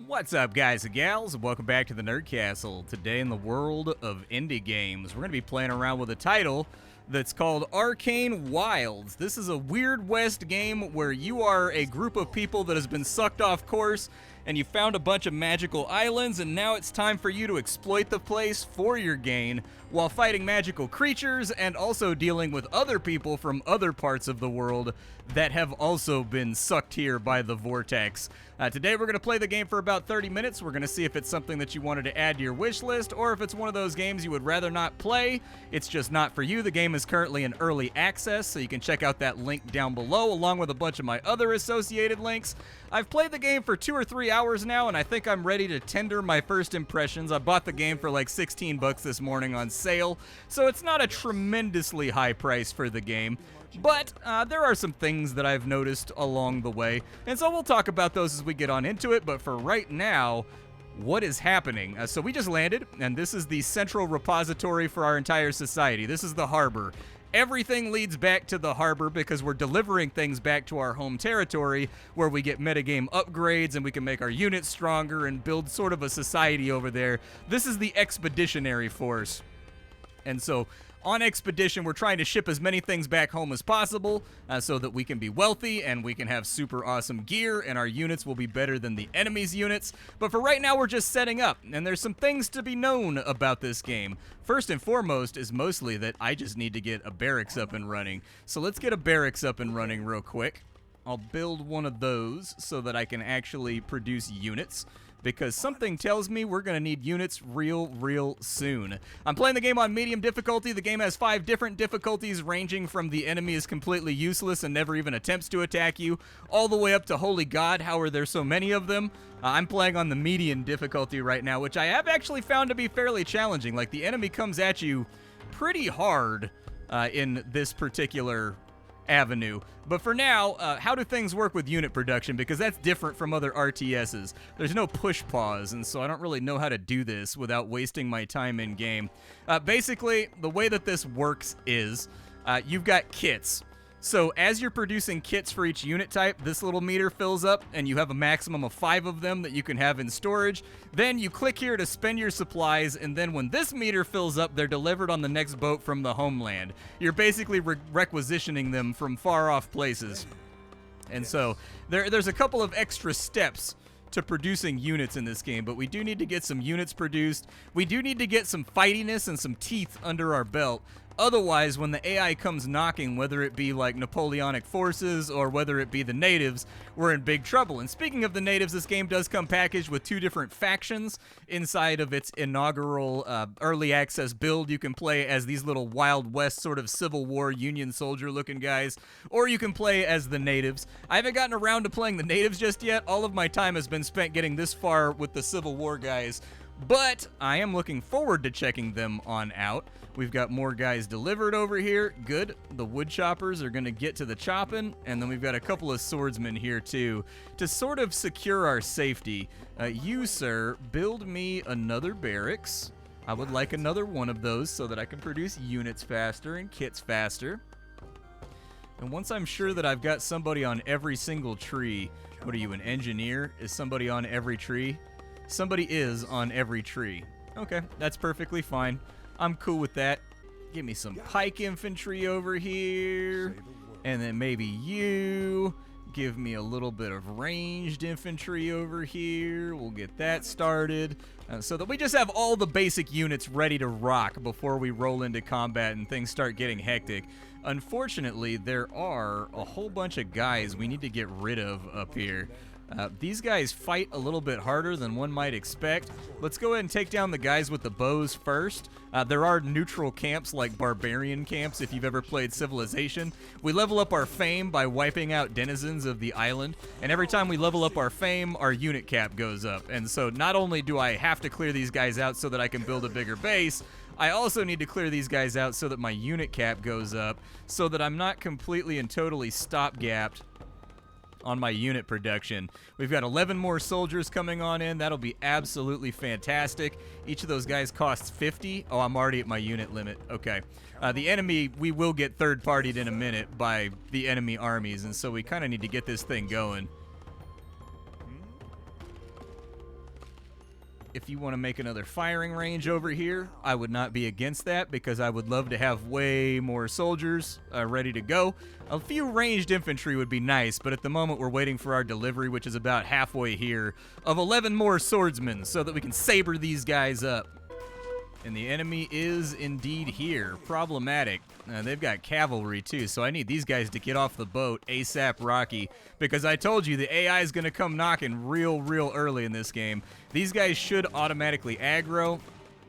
What's up, guys and gals, and welcome back to the Nerd Castle. Today in the world of indie games, we're going to be playing around with a title that's called Arcane Wilds. This is a Weird West game where you are a group of people that has been sucked off course, and you found a bunch of magical islands, and now it's time for you to exploit the place for your gain while fighting magical creatures and also dealing with other people from other parts of the world that have also been sucked here by the vortex. Today we're going to play the game for about 30 minutes. We're going to see if it's something that you wanted to add to your wish list, or if it's one of those games you would rather not play. It's just not for you. The game is currently in early access, so you can check out that link down below along with a bunch of my other associated links. I've played the game for 2 or 3 hours now, and I think I'm ready to tender my first impressions. I bought the game for like 16 bucks this morning on sale, so it's not a tremendously high price for the game. But there are some things that I've noticed along the way, and so we'll talk about those as we get on into it. But for right now, what is happening? So we just landed, and this is the central repository for our entire society. This is the harbor. Everything leads back to the harbor because we're delivering things back to our home territory where we get metagame upgrades and we can make our units stronger and build sort of a society over there. This is the expeditionary force. And so on expedition, we're trying to ship as many things back home as possible so that we can be wealthy and we can have super awesome gear and our units will be better than the enemy's units. But for right now, we're just setting up, and there's some things to be known about this game. First and foremost is mostly that I just need to get a barracks up and running. So let's get a barracks up and running real quick. I'll build one of those so that I can actually produce units, because something tells me we're going to need units real soon. I'm playing the game on medium difficulty. The game has 5 different difficulties, ranging from the enemy is completely useless and never even attempts to attack you, all the way up to holy god, how are there so many of them? I'm playing on the median difficulty right now, which I have actually found to be fairly challenging. Like, the enemy comes at you pretty hard in this particular avenue. But for now, how do things work with unit production? Because that's different from other RTSs. There's no push pause, and so I don't really know how to do this without wasting my time in game. Basically, the way that this works is you've got kits. So as you're producing kits for each unit type, this little meter fills up, and you have a maximum of 5 of them that you can have in storage. Then you click here to spend your supplies, and then when this meter fills up, they're delivered on the next boat from the homeland. You're basically requisitioning them from far off places. And so there's a couple of extra steps to producing units in this game, but we do need to get some units produced. We do need to get some fightiness and some teeth under our belt. Otherwise, when the AI comes knocking, whether it be like Napoleonic forces or whether it be the natives, we're in big trouble. And speaking of the natives, this game does come packaged with 2 different factions inside of its inaugural early access build. You can play as these little Wild West sort of Civil War Union soldier looking guys, or you can play as the natives. I haven't gotten around to playing the natives just yet. All of my time has been spent getting this far with the Civil War guys, but I am looking forward to checking them on out. We've got more guys delivered over here. Good. The wood choppers are going to get to the chopping. And then we've got a couple of swordsmen here, too, to sort of secure our safety. You, sir, build me another barracks. I would like another one of those so that I can produce units faster and kits faster. And once I'm sure that I've got somebody on every single tree. What are you, an engineer? Is somebody on every tree? Somebody is on every tree. Okay, that's perfectly fine. I'm cool with that. Give me some pike infantry over here. And then maybe you. Give me a little bit of ranged infantry over here. We'll get that started. So that we just have all the basic units ready to rock before we roll into combat and things start getting hectic. Unfortunately, there are a whole bunch of guys we need to get rid of up here. These guys fight a little bit harder than one might expect. Let's go ahead and take down the guys with the bows first. There are neutral camps like barbarian camps if you've ever played Civilization. We level up our fame by wiping out denizens of the island, and every time we level up our fame, our unit cap goes up. And so not only do I have to clear these guys out so that I can build a bigger base, I also need to clear these guys out so that my unit cap goes up, so that I'm not completely and totally stopgapped on my unit production. We've got 11 more soldiers coming on in. That'll be absolutely fantastic. Each of those guys costs 50. Oh, I'm already at my unit limit. Okay. The enemy, we will get third-partied in a minute by the enemy armies, and so we kind of need to get this thing going. If you want to make another firing range over here, I would not be against that because I would love to have way more soldiers ready to go. A few ranged infantry would be nice, but at the moment we're waiting for our delivery, which is about halfway here, of 11 more swordsmen so that we can saber these guys up. And the enemy is indeed here. Problematic. They've got cavalry too, so I need these guys to get off the boat ASAP Rocky, because I told you the AI is going to come knocking real early in this game. These guys should automatically aggro,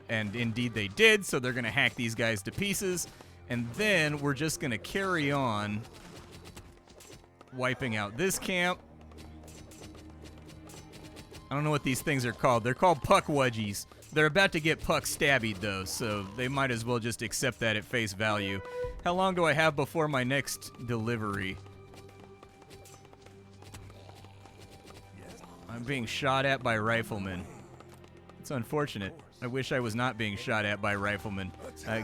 and indeed they did, so they're going to hack these guys to pieces, and then we're just going to carry on wiping out this camp. I don't know what these things are called. They're called puck wedgies. They're about to get puck stabbied, though, so they might as well just accept that at face value. How long do I have before my next delivery? I'm being shot at by riflemen. It's unfortunate. I wish I was not being shot at by riflemen.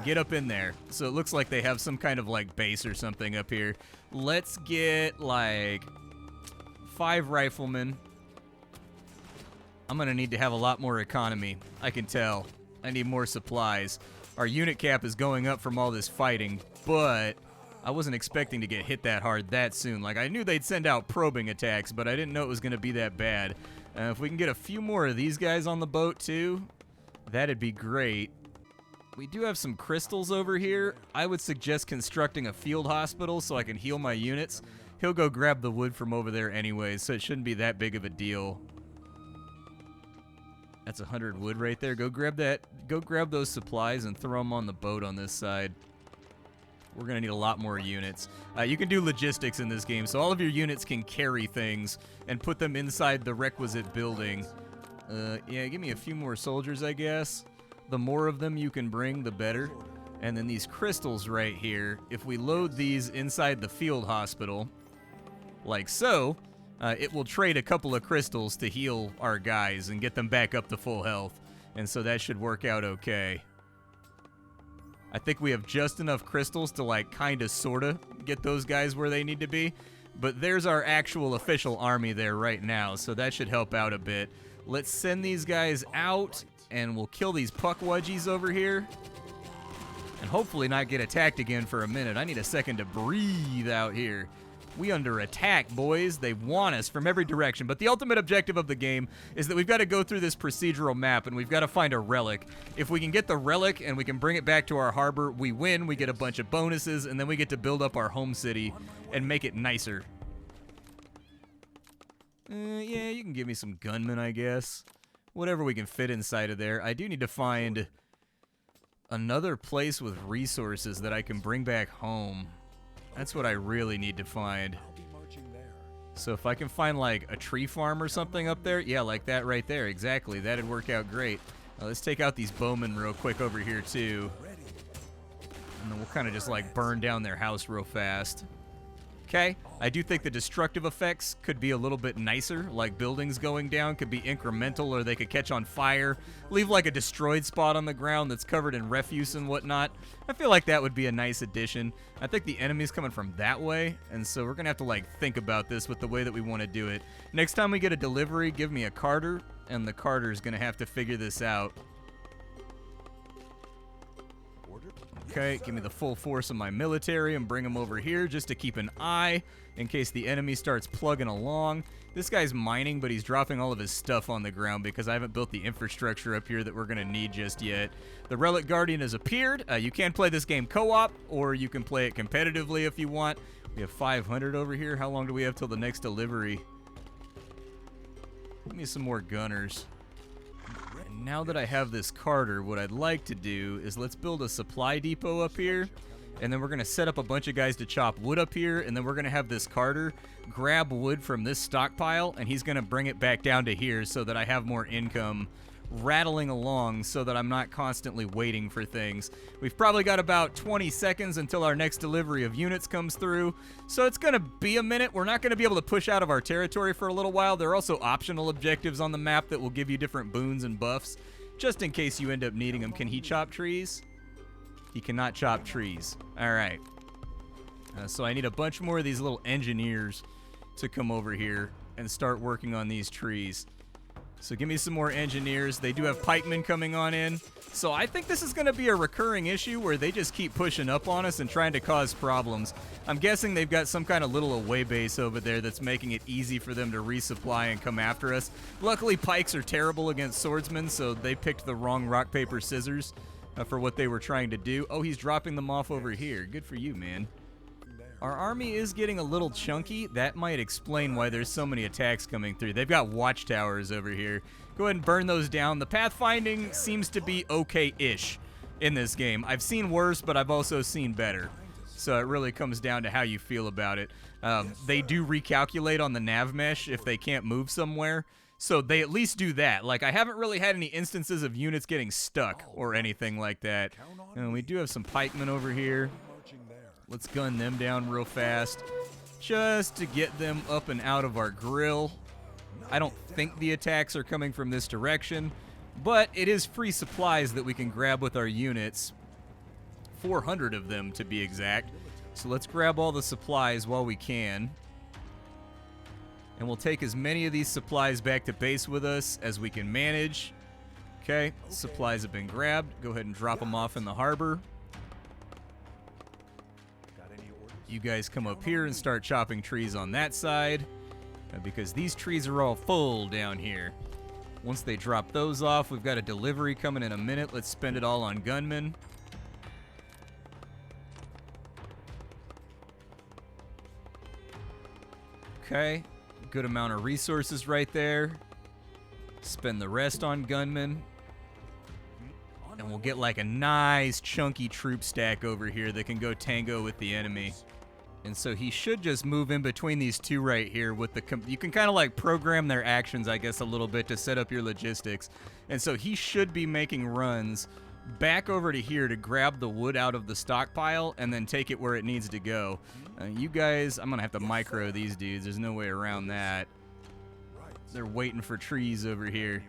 Get up in there. So it looks like they have some kind of, like, base or something up here. Let's get, like, 5 riflemen. I'm going to need to have a lot more economy. I can tell. I need more supplies. Our unit cap is going up from all this fighting, but I wasn't expecting to get hit that hard that soon. Like, I knew they'd send out probing attacks, but I didn't know it was going to be that bad. If we can get a few more of these guys on the boat, too, that'd be great. We do have some crystals over here. I would suggest constructing a field hospital so I can heal my units. He'll go grab the wood from over there anyways, so it shouldn't be that big of a deal. That's 100 wood right there. Go grab that. Go grab those supplies and throw them on the boat on this side. We're going to need a lot more units. You can do logistics in this game, so all of your units can carry things and put them inside the requisite building. Yeah, give me a few more soldiers, I guess. The more of them you can bring, the better. And then these crystals right here, if we load these inside the field hospital, like so, it will trade a couple of crystals to heal our guys and get them back up to full health. And so that should work out okay. I think we have just enough crystals to, like, kind of, sort of get those guys where they need to be. But there's our actual official army there right now, so that should help out a bit. Let's send these guys out, and we'll kill these puck wedgies over here. And hopefully not get attacked again for a minute. I need a second to breathe out here. We under attack, boys. They want us from every direction. But the ultimate objective of the game is that we've got to go through this procedural map, and we've got to find a relic. If we can get the relic and we can bring it back to our harbor, we win. We get a bunch of bonuses, and then we get to build up our home city and make it nicer. Yeah, you can give me some gunmen, I guess. Whatever we can fit inside of there. I do need to find another place with resources that I can bring back home. That's what I really need to find. So if I can find, like, a tree farm or something up there, yeah, like that right there, exactly. That'd work out great. Let's take out these bowmen real quick over here, too. And then we'll kind of just, like, burn down their house real fast. Okay, I do think the destructive effects could be a little bit nicer, like buildings going down could be incremental, or they could catch on fire, leave like a destroyed spot on the ground that's covered in refuse and whatnot. I feel like that would be a nice addition. I think the enemy's coming from that way, and so we're gonna have to like think about this with the way that we want to do it. Next time we get a delivery, give me a carter, and the carter's gonna have to figure this out. Okay, give me the full force of my military and bring them over here just to keep an eye in case the enemy starts plugging along. This guy's mining, but he's dropping all of his stuff on the ground because I haven't built the infrastructure up here that we're going to need just yet. The Relic Guardian has appeared. You can play this game co-op, or you can play it competitively if you want. We have 500 over here. How long do we have till the next delivery? Give me some more gunners. Now that I have this carter, what I'd like to do is let's build a supply depot up here, and then we're going to set up a bunch of guys to chop wood up here, and then we're going to have this carter grab wood from this stockpile, and he's going to bring it back down to here so that I have more income rattling along so that I'm not constantly waiting for things. We've probably got about 20 seconds until our next delivery of units comes through, so it's going to be a minute. We're not going to be able to push out of our territory for a little while. There are also optional objectives on the map that will give you different boons and buffs, just in case you end up needing them. Can he chop trees? He cannot chop trees. All right. So I need a bunch more of these little engineers to come over here and start working on these trees. So give me some more engineers. They do have pikemen coming on in. So I think this is going to be a recurring issue where they just keep pushing up on us and trying to cause problems. I'm guessing they've got some kind of little away base over there that's making it easy for them to resupply and come after us. Luckily, pikes are terrible against swordsmen, so they picked the wrong rock, paper, scissors for what they were trying to do. Oh, he's dropping them off over here. Good for you, man. Our army is getting a little chunky. That might explain why there's so many attacks coming through. They've got watchtowers over here. Go ahead and burn those down. The pathfinding seems to be okay-ish in this game. I've seen worse, but I've also seen better. So it really comes down to how you feel about it. They do recalculate on the nav mesh if they can't move somewhere. So they at least do that. Like, I haven't really had any instances of units getting stuck or anything like that. And we do have some pikemen over here. Let's gun them down real fast just to get them up and out of our grill. I don't think the attacks are coming from this direction, but it is free supplies that we can grab with our units. 400 of them to be exact. So let's grab all the supplies while we can. And we'll take as many of these supplies back to base with us as we can manage. Okay, supplies have been grabbed. Go ahead and drop them off in the harbor. You guys come up here and start chopping trees on that side, because these trees are all full down here. Once they drop those off, we've got a delivery coming in a minute. Let's spend it all on gunmen. Okay, good amount of resources right there. Spend the rest on gunmen. And we'll get like a nice chunky troop stack over here that can go tango with the enemy. And so he should just move in between these two right here with the... You can kind of like program their actions, I guess, a little bit to set up your logistics. And so he should be making runs back over to here to grab the wood out of the stockpile and then take it where it needs to go. You guys, I'm going to have to micro these dudes. There's no way around that. They're waiting for trees over here.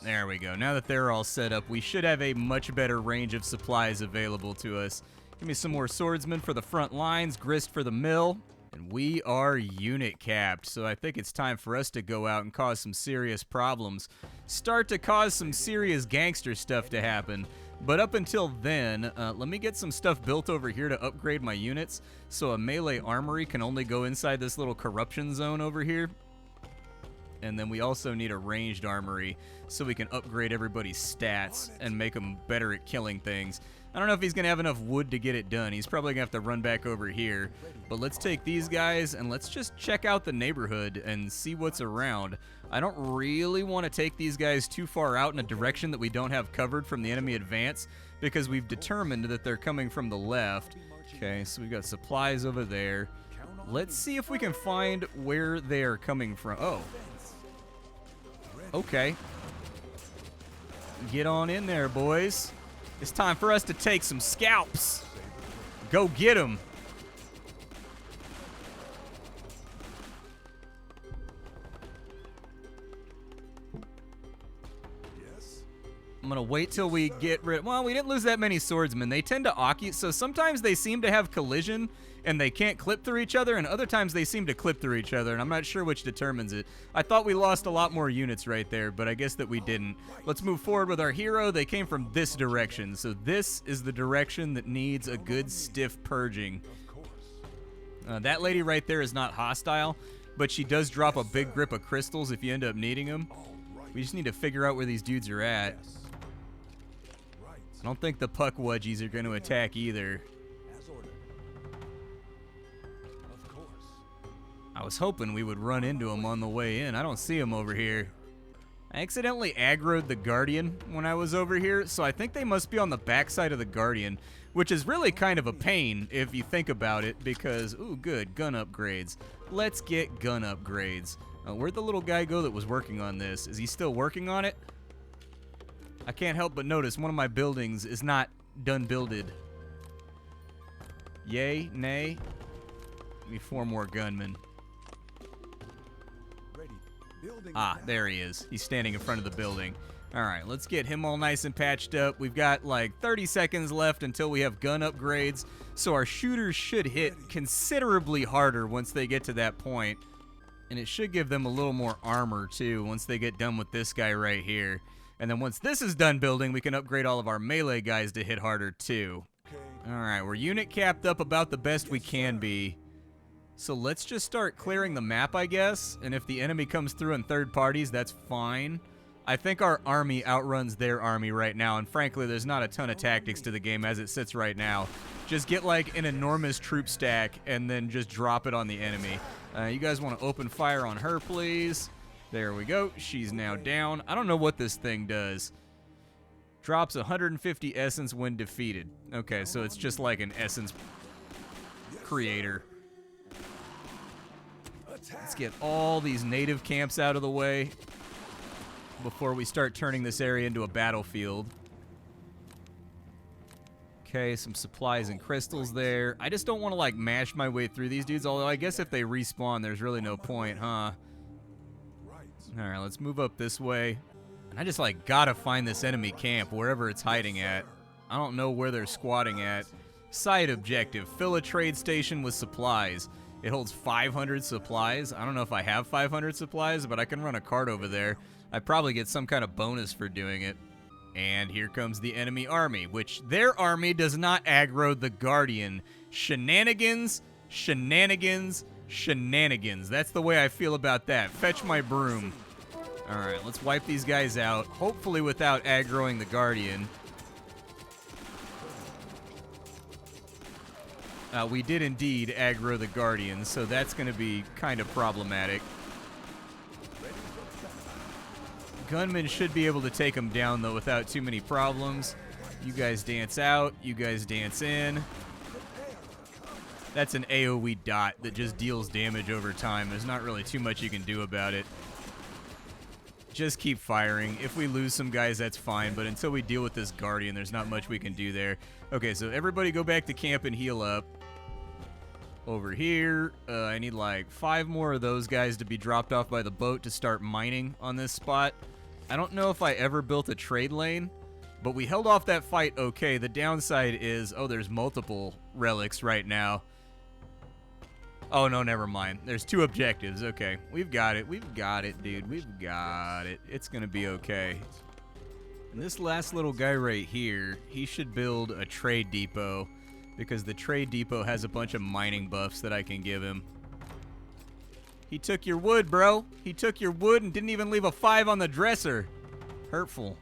There we go. Now that they're all set up, we should have a much better range of supplies available to us. Give me some more swordsmen for the front lines, grist for the mill, and we are unit capped. So I think it's time for us to go out and cause some serious problems. Start to cause some serious gangster stuff to happen. But up until then, let me get some stuff built over here to upgrade my units. So a melee armory can only go inside this little corruption zone over here. And then we also need a ranged armory so we can upgrade everybody's stats and make them better at killing things. I don't know if he's going to have enough wood to get it done. He's probably going to have to run back over here. But let's take these guys and let's just check out the neighborhood and see what's around. I don't really want to take these guys too far out in a direction that we don't have covered from the enemy advance because we've determined that they're coming from the left. Okay, so we've got supplies over there. Let's see if we can find where they are coming from. Oh. Okay. Get on in there, boys. It's time for us to take some scalps. Go get them. I'm going to wait till we get rid... Well, we didn't lose that many swordsmen. They tend to occupy... So sometimes they seem to have collision and they can't clip through each other, and other times they seem to clip through each other, and I'm not sure which determines it. I thought we lost a lot more units right there, but I guess that we didn't. Let's move forward with our hero. They came from this direction, so this is the direction that needs a good stiff purging. That lady right there is not hostile, but she does drop a big grip of crystals if you end up needing them. We just need to figure out where these dudes are at. I don't think the puckwudgies are going to attack either. I was hoping we would run into them on the way in. I don't see them over here. I accidentally aggroed the Guardian when I was over here, so I think they must be on the backside of the Guardian, which is really kind of a pain if you think about it because, ooh, good, gun upgrades. Let's get gun upgrades. Where'd the little guy go that was working on this? Is he still working on it? I can't help but notice one of my buildings is not done builded. Yay, nay. Give me 4 more gunmen. Ah, there he is. He's standing in front of the building. All right, let's get him all nice and patched up. We've got like 30 seconds left until we have gun upgrades, so our shooters should hit considerably harder once they get to that point. And it should give them a little more armor, too, once they get done with this guy right here. And then once this is done building, we can upgrade all of our melee guys to hit harder, too. All right, we're unit capped up about the best we can be. So let's just start clearing the map, I guess. And if the enemy comes through in third parties, that's fine. I think our army outruns their army right now, and frankly, there's not a ton of tactics to the game as it sits right now. Just get like an enormous troop stack and then just drop it on the enemy. You guys want to open fire on her, please? There we go. She's now down. I don't know what this thing does. Drops 150 essence when defeated. Okay, so it's just like an essence creator. Let's get all these native camps out of the way before we start turning this area into a battlefield. Okay, some supplies and crystals there. I just don't want to, like, mash my way through these dudes, although I guess if they respawn, there's really no point, huh? Alright, let's move up this way. And I just, like, gotta find this enemy camp, wherever it's hiding at. I don't know where they're squatting at. Side objective, fill a trade station with supplies. It holds 500 supplies. I don't know if I have 500 supplies, but I can run a cart over there. I'd probably get some kind of bonus for doing it. And here comes the enemy army, which their army does not aggro the Guardian. Shenanigans, shenanigans, shenanigans. That's the way I feel about that. Fetch my broom. All right, let's wipe these guys out, hopefully without aggroing the Guardian. We did indeed aggro the Guardian, so that's going to be kind of problematic. Gunmen should be able to take them down, though, without too many problems. You guys dance out. You guys dance in. That's an AoE dot that just deals damage over time. There's not really too much you can do about it. Just keep firing. If we lose some guys, that's fine, but until we deal with this Guardian, there's not much we can do there. Okay, so everybody go back to camp and heal up. Over here, I need like 5 more of those guys to be dropped off by the boat to start mining on this spot. I don't know if I ever built a trade lane, but we held off that fight okay. The downside is, oh, there's multiple relics right now. Oh, no, never mind. There's 2 objectives. Okay, we've got it. We've got it, dude. We've got it. It's going to be okay. And this last little guy right here, he should build a trade depot, because the trade depot has a bunch of mining buffs that I can give him. He took your wood, bro. He took your wood and didn't even leave a 5 on the dresser. Hurtful.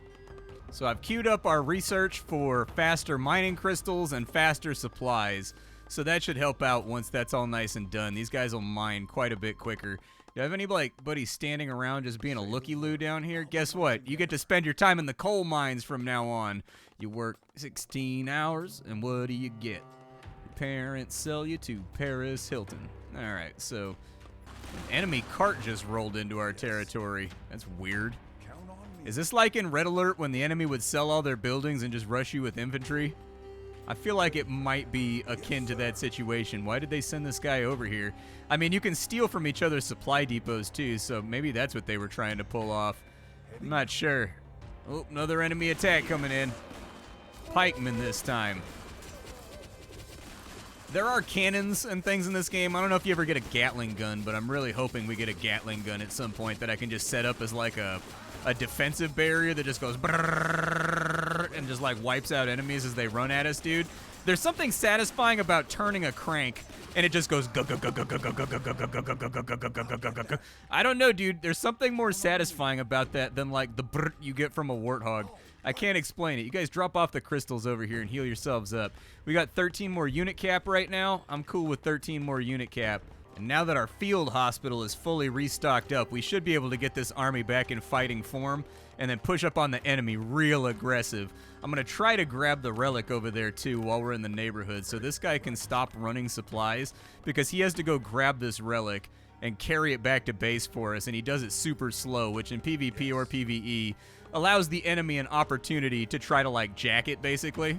So I've queued up our research for faster mining crystals and faster supplies. So that should help out once that's all nice and done. These guys will mine quite a bit quicker. Do I have anybody standing around just being a looky-loo down here? Guess what? You get to spend your time in the coal mines from now on. You work 16 hours, and what do you get? Your parents sell you to Paris Hilton. All right, so an enemy cart just rolled into our territory. That's weird. Is this like in Red Alert when the enemy would sell all their buildings and just rush you with infantry? I feel like it might be akin to that situation. Why did they send this guy over here? I mean, you can steal from each other's supply depots too, so maybe that's what they were trying to pull off. I'm not sure. Oh, another enemy attack coming in. Pikemen this time. There are cannons and things in this game. I don't know if you ever get a Gatling gun, but I'm really hoping we get a Gatling gun at some point that I can just set up as like a defensive barrier that just goes brrrr and just like wipes out enemies as they run at us, dude. There's something satisfying about turning a crank and it just goes I don't know, dude. There's something more satisfying about that than like the brrr you get from a warthog. I can't explain it. You guys drop off the crystals over here and heal yourselves up. We got 13 more unit cap right now. I'm cool with 13 more unit cap. And now that our field hospital is fully restocked up, we should be able to get this army back in fighting form and then push up on the enemy real aggressive. I'm going to try to grab the relic over there too while we're in the neighborhood so this guy can stop running supplies because he has to go grab this relic and carry it back to base for us, and he does it super slow, which in PvP or PvE allows the enemy an opportunity to try to like jack it basically.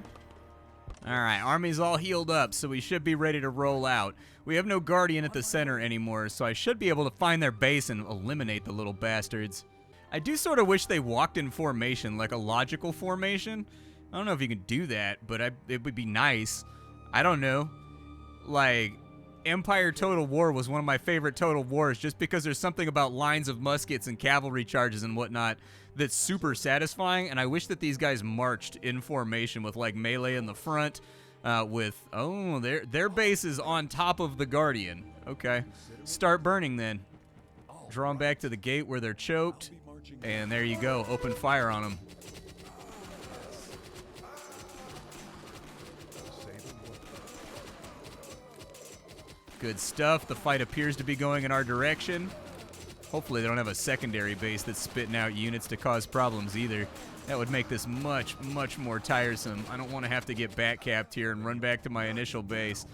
Alright, army's all healed up, so we should be ready to roll out. We have no Guardian at the center anymore, so I should be able to find their base and eliminate the little bastards. I do sort of wish they walked in formation, like a logical formation. I don't know if you can do that, but it would be nice. I don't know. Like, Empire Total War was one of my favorite Total Wars just because there's something about lines of muskets and cavalry charges and whatnot that's super satisfying, and I wish that these guys marched in formation with, like, melee in the front, oh, their base is on top of the Guardian. Okay. Start burning then. Draw them back to the gate where they're choked, and there you go. Open fire on them. Good stuff. The fight appears to be going in our direction. Hopefully they don't have a secondary base that's spitting out units to cause problems either. That would make this much, much more tiresome. I don't want to have to get back-capped here and run back to my initial base.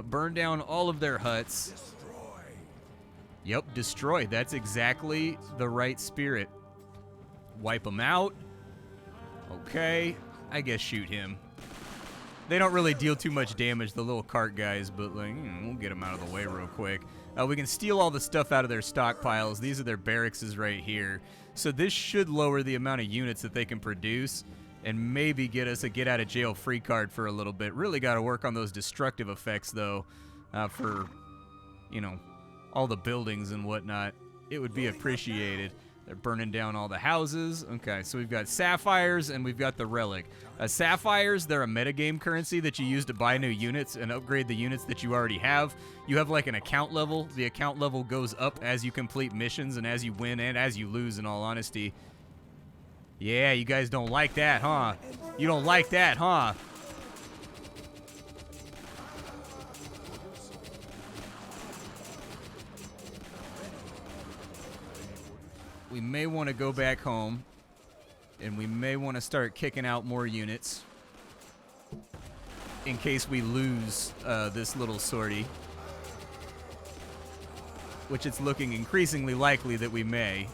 Burn down all of their huts. Yep, destroy. That's exactly the right spirit. Wipe them out. Okay, I guess shoot him. They don't really deal too much damage, the little cart guys, but like, we'll get them out of the way real quick. We can steal all the stuff out of their stockpiles. These are their barracks right here. So this should lower the amount of units that they can produce and maybe get us a get-out-of-jail-free card for a little bit. Really got to work on those destructive effects, though, for, you know, all the buildings and whatnot. It would be appreciated. They're burning down all the houses. Okay, so we've got sapphires and we've got the relic. Sapphires, they're a metagame currency that you use to buy new units and upgrade the units that you already have. You have like an account level. The account level goes up as you complete missions and as you win and as you lose, in all honesty. Yeah, you guys don't like that, huh? You don't like that, huh? We may want to go back home, and we may want to start kicking out more units in case we lose this little sortie, which it's looking increasingly likely that we may.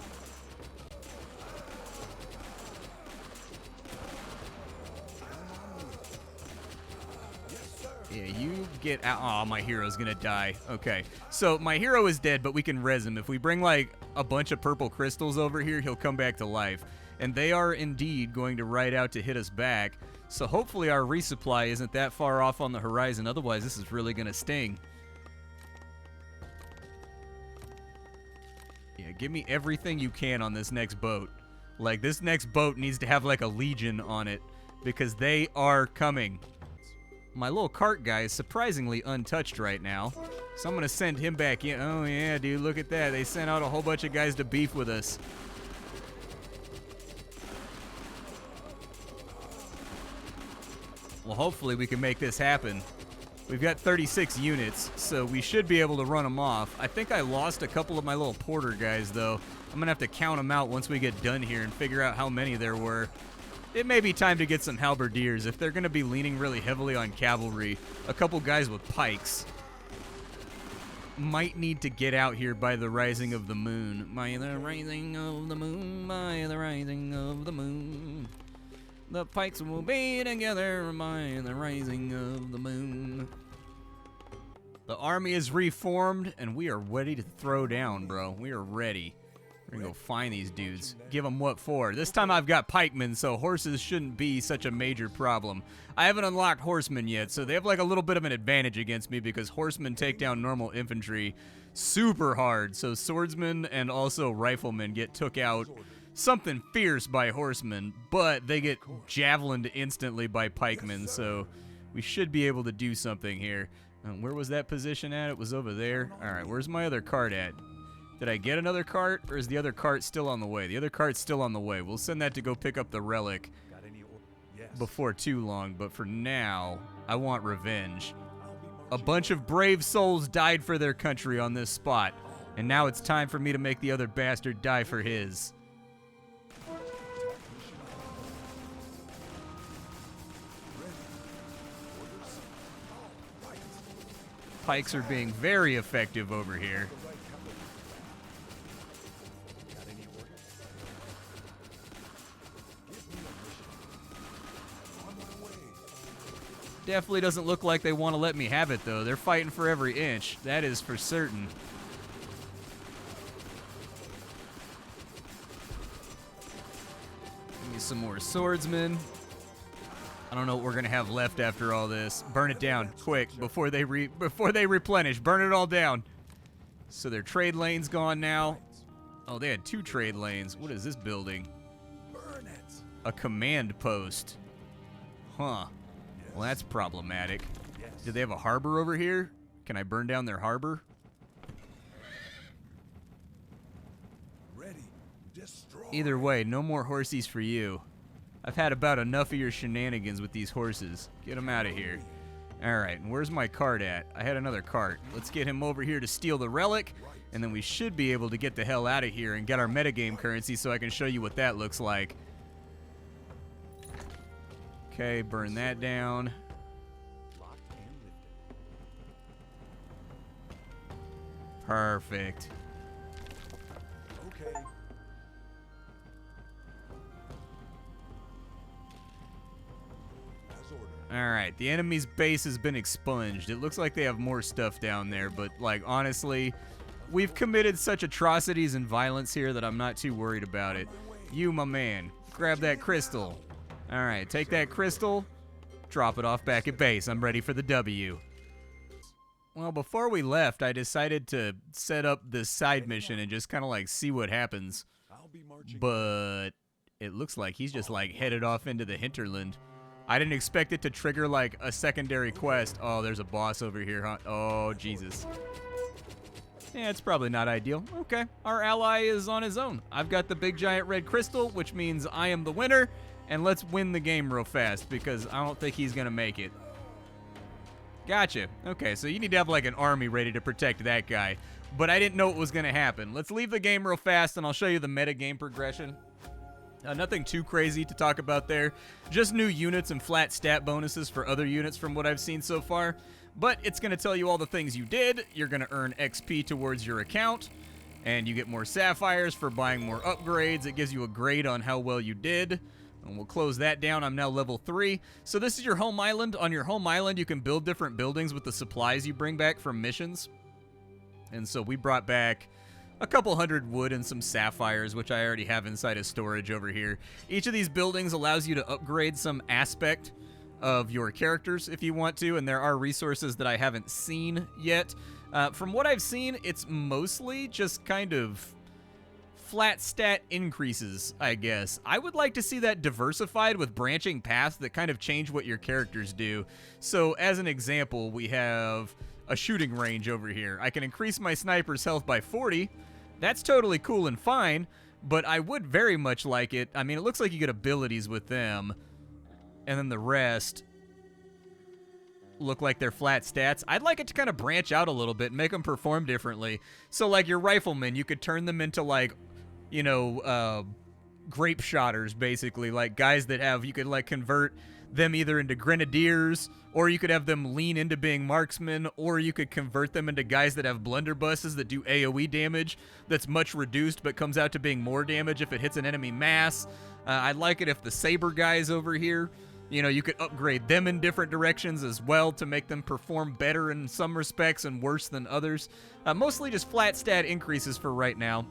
Yeah, you get out. Oh, my hero's gonna die. Okay, so my hero is dead, but we can res him. If we bring, like, a bunch of purple crystals over here, he'll come back to life. And they are indeed going to ride out to hit us back. So hopefully our resupply isn't that far off on the horizon. Otherwise, this is really gonna sting. Yeah, give me everything you can on this next boat. Like, this next boat needs to have, like, a legion on it, because they are coming. My little cart guy is surprisingly untouched right now, so I'm going to send him back in. Oh, yeah, dude, look at that. They sent out a whole bunch of guys to beef with us. Well, hopefully we can make this happen. We've got 36 units, so we should be able to run them off. I think I lost a couple of my little porter guys, though. I'm going to have to count them out once we get done here and figure out how many there were. It may be time to get some halberdiers. If they're going to be leaning really heavily on cavalry, a couple guys with pikes might need to get out here by the rising of the moon. By the rising of the moon, by the rising of the moon. The pikes will be together by the rising of the moon. The army is reformed, and we are ready to throw down, bro. We are ready. We're gonna go find these dudes. Give them what for. This time I've got pikemen, so horses shouldn't be such a major problem. I haven't unlocked horsemen yet, so they have like a little bit of an advantage against me because horsemen take down normal infantry super hard. So swordsmen and also riflemen get took out something fierce by horsemen, but they get javelined instantly by pikemen, so we should be able to do something here. Where was that position at? It was over there. All right, where's my other cart at? Did I get another cart, or is the other cart still on the way? The other cart's still on the way. We'll send that to go pick up the relic before too long, but for now, I want revenge. A bunch of brave souls died for their country on this spot, and now it's time for me to make the other bastard die for his. Pikes are being very effective over here. Definitely doesn't look like they want to let me have it, though. They're fighting for every inch. That is for certain. me some more swordsmen. I don't know what we're gonna have left after all this. Burn it down, quick, before they replenish. Burn it all down. So their trade lane's gone now. Oh, they had 2 trade lanes. What is this building? A command post. Huh. Well, that's problematic. Do they have a harbor over here? Can I burn down their harbor? Either way, no more horsies for you. I've had about enough of your shenanigans with these horses. Get them out of here. Alright, and where's my cart at? I had another cart. Let's get him over here to steal the relic, and then we should be able to get the hell out of here and get our metagame currency so I can show you what that looks like. Okay, burn that down. Perfect. Okay. Alright, the enemy's base has been expunged. It looks like they have more stuff down there, but, like, honestly, we've committed such atrocities and violence here that I'm not too worried about it. You, my man, grab that crystal. Alright, take that crystal, drop it off back at base. I'm ready for the W. Well, before we left, I decided to set up this side mission and just kind of, like, see what happens. But it looks like he's just, like, headed off into the hinterland. I didn't expect it to trigger, like, a secondary quest. Oh, there's a boss over here, huh? Oh, Jesus. Yeah, it's probably not ideal. Okay, our ally is on his own. I've got the big giant red crystal, which means I am the winner. And let's win the game real fast, because I don't think he's going to make it. Gotcha. Okay, so you need to have, like, an army ready to protect that guy. But I didn't know it was going to happen. Let's leave the game real fast, and I'll show you the metagame progression. Nothing too crazy to talk about there. Just new units and flat stat bonuses for other units from what I've seen so far. But it's going to tell you all the things you did. You're going to earn XP towards your account. And you get more sapphires for buying more upgrades. It gives you a grade on how well you did. And we'll close that down. I'm now level 3. So this is your home island. On your home island, you can build different buildings with the supplies you bring back from missions. And so we brought back a couple hundred wood and some sapphires, which I already have inside of storage over here. Each of these buildings allows you to upgrade some aspect of your characters if you want to, and there are resources that I haven't seen yet. From what I've seen, it's mostly just kind of flat stat increases, I guess. I would like to see that diversified with branching paths that kind of change what your characters do. So, as an example, we have a shooting range over here. I can increase my sniper's health by 40. That's totally cool and fine, but I would very much like it. I mean, it looks like you get abilities with them, and then the rest look like they're flat stats. I'd like it to kind of branch out a little bit and make them perform differently. So, like your riflemen, you could turn them into, like, you know, grape shotters, basically. Like, guys that have, you could, like, convert them either into grenadiers, or you could have them lean into being marksmen, or you could convert them into guys that have blunderbusses that do AoE damage that's much reduced but comes out to being more damage if it hits an enemy mass. I'd like it if the saber guys over here, you know, you could upgrade them in different directions as well to make them perform better in some respects and worse than others. Mostly just flat stat increases for right now.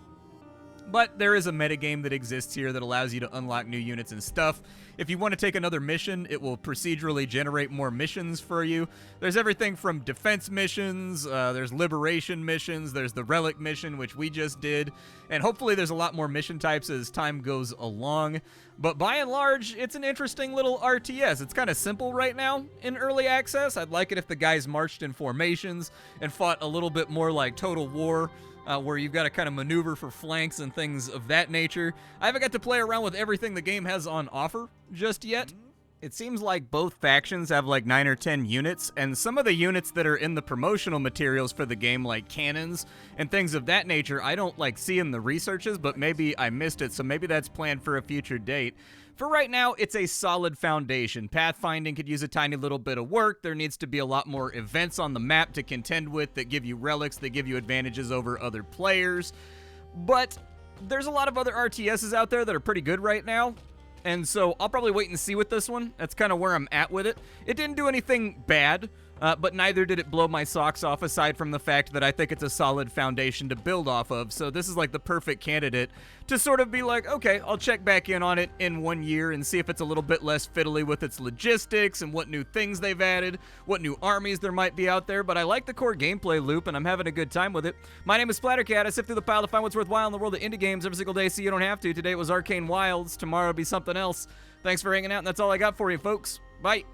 But there is a metagame that exists here that allows you to unlock new units and stuff. If you want to take another mission, it will procedurally generate more missions for you. There's everything from defense missions, there's liberation missions, there's the relic mission, which we just did, and hopefully there's a lot more mission types as time goes along. But by and large, it's an interesting little RTS. It's kind of simple right now in early access. I'd like it if the guys marched in formations and fought a little bit more like Total War, where you've got to kind of maneuver for flanks and things of that nature. I haven't got to play around with everything the game has on offer just yet. It seems like both factions have like 9 or 10 units, and some of the units that are in the promotional materials for the game, like cannons and things of that nature, I don't like see in the researches, but maybe I missed it, so maybe that's planned for a future date. For right now, it's a solid foundation. Pathfinding could use a tiny little bit of work. There needs to be a lot more events on the map to contend with that give you relics, that give you advantages over other players. But there's a lot of other RTSs out there that are pretty good right now. And so I'll probably wait and see with this one. That's kind of where I'm at with it. It didn't do anything bad. but neither did it blow my socks off, aside from the fact that I think it's a solid foundation to build off of. So this is like the perfect candidate to sort of be like, okay, I'll check back in on it in 1 year and see if it's a little bit less fiddly with its logistics and what new things they've added, what new armies there might be out there. But I like the core gameplay loop, and I'm having a good time with it. My name is Splattercat. I sift through the pile to find what's worthwhile in the world of indie games every single day, so you don't have to. Today it was Arcane Wilds. Tomorrow will be something else. Thanks for hanging out, and that's all I got for you, folks. Bye.